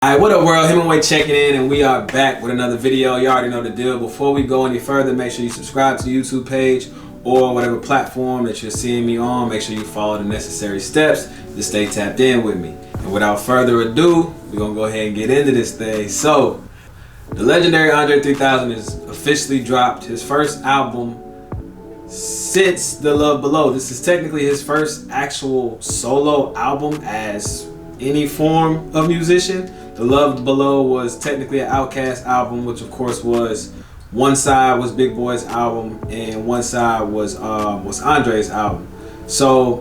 Alright, what up world? Hemingway checking in, and we are back with another video. You already know the deal. Before we go any further, make sure you subscribe to the YouTube page or whatever platform that you're seeing me on. Make sure you follow the necessary steps to stay tapped in with me. And without further ado, we're gonna go ahead and get into this thing. So, the legendary Andre 3000 is officially dropped his first album since The Love Below. This is technically his first actual solo album as any form of musician. The Love Below was technically an Outkast album, which of course was one side was Big Boi's album and one side was Andre's album. So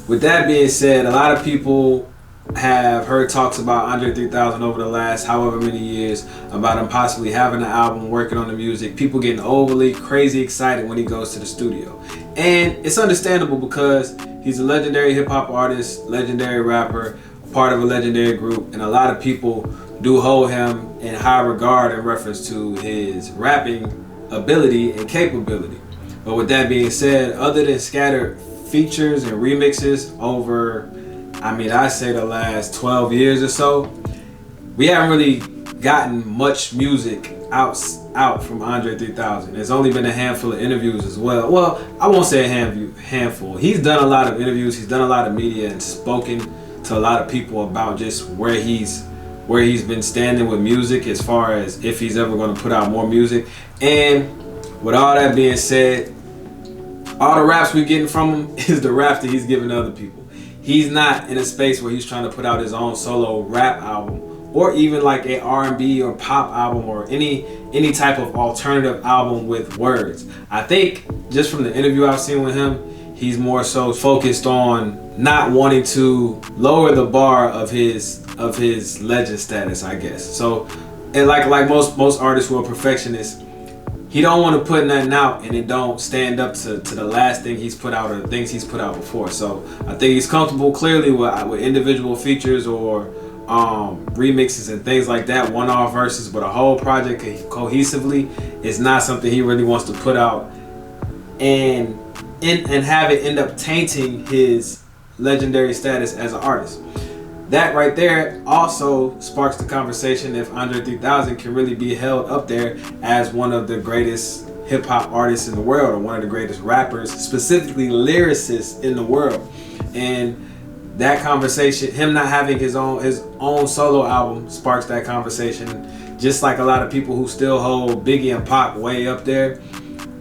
with that being said, a lot of people have heard talks about Andre 3000 over the last however many years about him possibly having an album, working on the music, people getting overly crazy excited when he goes to the studio. And it's understandable because he's a legendary hip-hop artist, legendary rapper, part of a legendary group, and a lot of people do hold him in high regard in reference to his rapping ability and capability. But with that being said, other than scattered features and remixes over, I say the last 12 years or so, we haven't really gotten much music out from Andre 3000. There's only been a handful of interviews as well. Well, I won't say a handful. He's done a lot of interviews, he's done a lot of media and spoken to a lot of people about just where he's been standing with music as far as if he's ever going to put out more music. And with all that being said, all the raps we're getting from him is the raps that he's giving to other people. He's not in a space where he's trying to put out his own solo rap album or even like a R&B or pop album or any type of alternative album with words. I think just from the interview I've seen with him, he's more so focused on not wanting to lower the bar of his legend status, I guess. So, and like most artists who are perfectionists, he don't want to put nothing out and it don't stand up to the last thing he's put out or the things he's put out before. So I think he's comfortable clearly with individual features or remixes and things like that, one-off verses, but a whole project cohesively is not something he really wants to put out and have it end up tainting his legendary status as an artist. That right there also sparks the conversation if Andre 3000 can really be held up there as one of the greatest hip-hop artists in the world or one of the greatest rappers, specifically lyricists in the world. And that conversation, him not having his own solo album, sparks that conversation. Just like a lot of people who still hold Biggie and Pac way up there,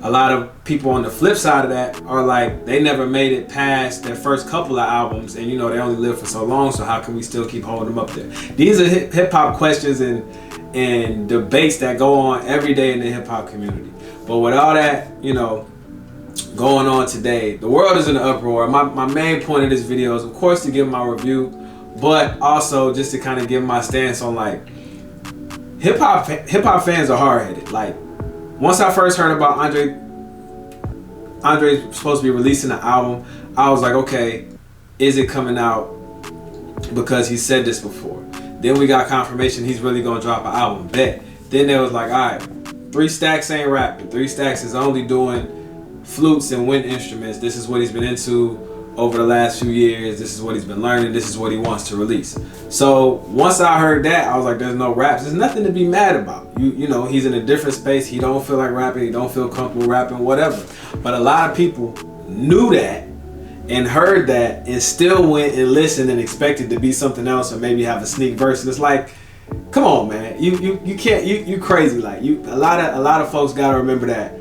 a lot of people on the flip side of that are like, they never made it past their first couple of albums and they only lived for so long, so how can we still keep holding them up there? These are hip-hop questions and debates that go on every day in the hip-hop community. But with all that, going on today, the world is in an uproar. My main point of this video is, of course, to give my review, but also just to kind of give my stance on like, hip-hop fans are hard-headed. Like, once I first heard about Andre's supposed to be releasing an album, I was like, okay, is it coming out because he said this before? Then we got confirmation he's really gonna drop an album, bet. Then there was like, all right, 3 Stacks ain't rapping. 3 Stacks is only doing flutes and wind instruments. This is what he's been into over the last few years. This is what he's been learning. This is what he wants to release. So once I heard that, I was like, there's no raps. There's nothing to be mad about. He's in a different space. He don't feel like rapping. He don't feel comfortable rapping, whatever. But a lot of people knew that and heard that and still went and listened and expected to be something else or maybe have a sneak verse. And it's like, come on, man. You can't, you crazy. Like, a lot of folks gotta remember that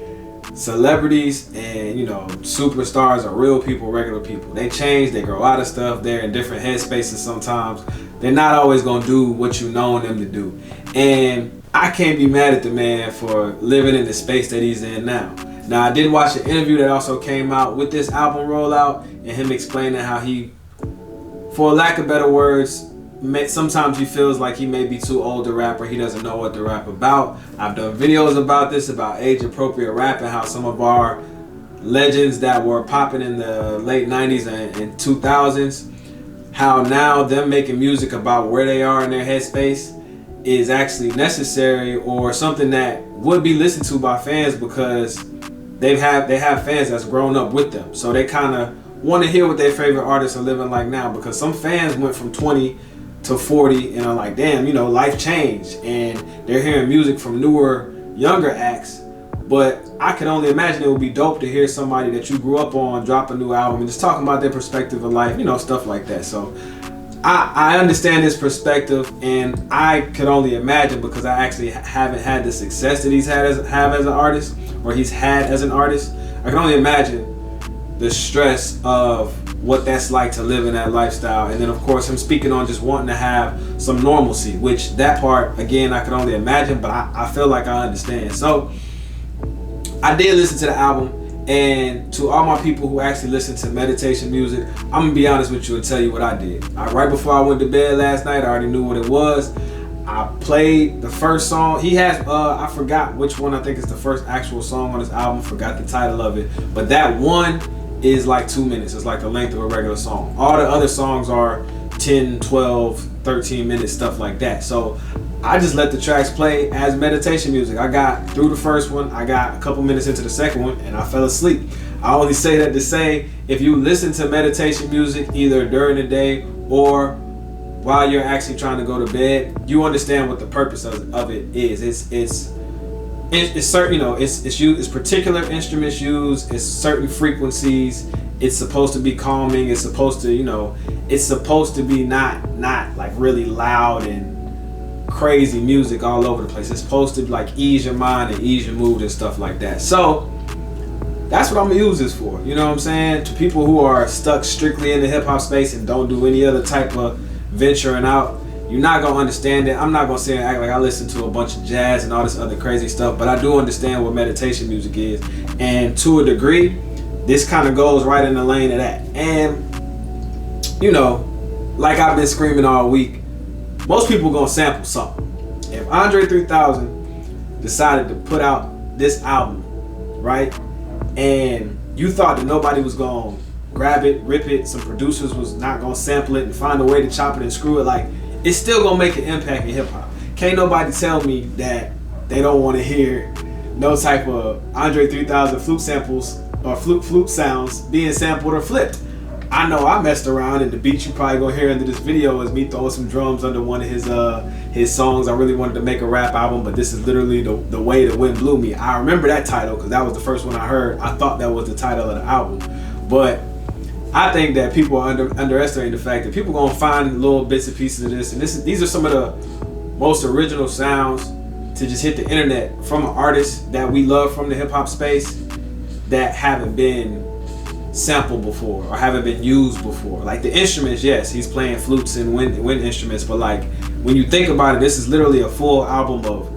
celebrities and superstars are real people, regular people. They change, they grow out of stuff, they're in different headspaces sometimes. They're not always gonna do what you know them to do. And I can't be mad at the man for living in the space that he's in now. Now, I did watch an interview that also came out with this album rollout and him explaining how he, for lack of better words, sometimes he feels like he may be too old to rap or he doesn't know what to rap about. I've done videos about this, about age-appropriate rap and how some of our legends that were popping in the late 90s and 2000s, how now them making music about where they are in their headspace is actually necessary or something that would be listened to by fans because they have fans that's grown up with them. So they kind of want to hear what their favorite artists are living like now, because some fans went from 20 to 40 and are like, damn, you know, life changed, and they're hearing music from newer, younger acts. But I can only imagine it would be dope to hear somebody that you grew up on drop a new album and just talking about their perspective of life, you know, stuff like that. So I understand his perspective, and I could only imagine, because I actually haven't had the success that he's had as an artist, or he's had as an artist. I can only imagine the stress of what that's like to live in that lifestyle. And then of course him speaking on just wanting to have some normalcy, which that part, again, I can only imagine, but I feel like I understand. So I did listen to the album, and to all my people who actually listen to meditation music, I'm gonna be honest with you and tell you what I did. Right before I went to bed last night, I already knew what it was. I played the first song. He has, I forgot which one. I think it's the first actual song on his album. Forgot the title of it. But that one is like 2 minutes. It's like the length of a regular song. All the other songs are 10, 12, 13 minutes, stuff like that. So I just let the tracks play as meditation music. I got through the first one. I got a couple minutes into the second one, and I fell asleep. I only say that to say, if you listen to meditation music either during the day or while you're actually trying to go to bed, you understand what the purpose of it is. It's certain, you know, it's particular instruments used, it's certain frequencies, it's supposed to be calming, it's supposed to, you know, it's supposed to be not like really loud and crazy music all over the place. It's supposed to like ease your mind and ease your mood and stuff like that. So that's what I'm gonna use this for. You know what I'm saying? To people who are stuck strictly in the hip hop space and don't do any other type of venturing out, you're not gonna understand it. I'm not gonna say act like I listen to a bunch of jazz and all this other crazy stuff, but I do understand what meditation music is, and to a degree, this kind of goes right in the lane of that. And you know, like I've been screaming all week, most people gonna sample something. If Andre 3000 decided to put out this album, right, and you thought that nobody was gonna grab it, rip it, some producers was not gonna sample it and find a way to chop it and screw it, like, it's still gonna make an impact in hip hop. Can't nobody tell me that they don't want to hear no type of Andre 3000 flute samples or flute sounds being sampled or flipped. I know I messed around, and the beat you probably gonna hear into this video is me throwing some drums under one of his songs. I really wanted to make a rap album, but this is literally the way the wind blew me. I remember that title because that was the first one I heard. I thought that was the title of the album, but I think that people are underestimating the fact that people gonna find little bits and pieces of this, and these are some of the most original sounds to just hit the internet from an artist that we love from the hip hop space that haven't been sampled before or haven't been used before. Like the instruments, yes, he's playing flutes and wind instruments, but like when you think about it, this is literally a full album of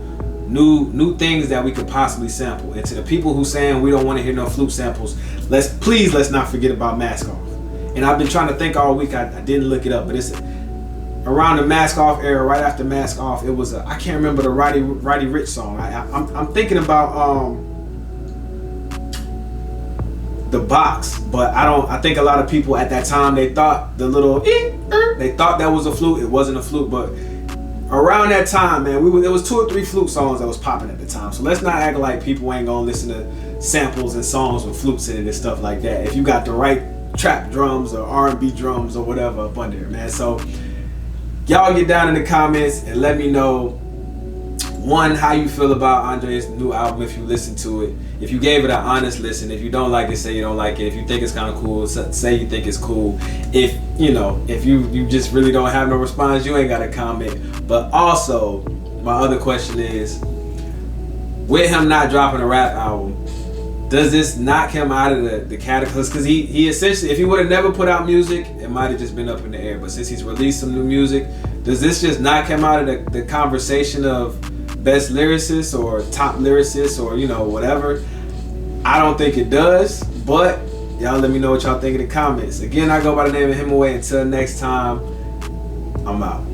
new things that we could possibly sample. And to the people who saying we don't want to hear no flute samples, let's not forget about Mask Off. And I've been trying to think all week. I didn't look it up, but it's around the Mask Off era, right after Mask Off. It was I can't remember the Roddy Ricch song. I'm thinking about The Box, but I think a lot of people at that time, they thought the little they thought that was a flute. It wasn't a flute, but around that time, man, there was 2 or 3 flute songs that was popping at the time. So let's not act like people ain't gonna listen to samples and songs with flutes in it and stuff like that. If you got the right trap drums or R&B drums or whatever up under it, man. So y'all get down in the comments and let me know, one, how you feel about Andre's new album, if you listen to it, if you gave it an honest listen. If you don't like it, say you don't like it. If you think it's kind of cool, say you think it's cool. If you just really don't have no response, you ain't got to comment. But also, my other question is, with him not dropping a rap album, does this knock him out of the category? Because he essentially, if he would have never put out music, it might have just been up in the air. But since he's released some new music, does this just knock him out of the conversation of best lyricist or top lyricist or, you know, whatever? I don't think it does, but y'all let me know what y'all think in the comments. Again, I go by the name of Himaway. Until next time, I'm out.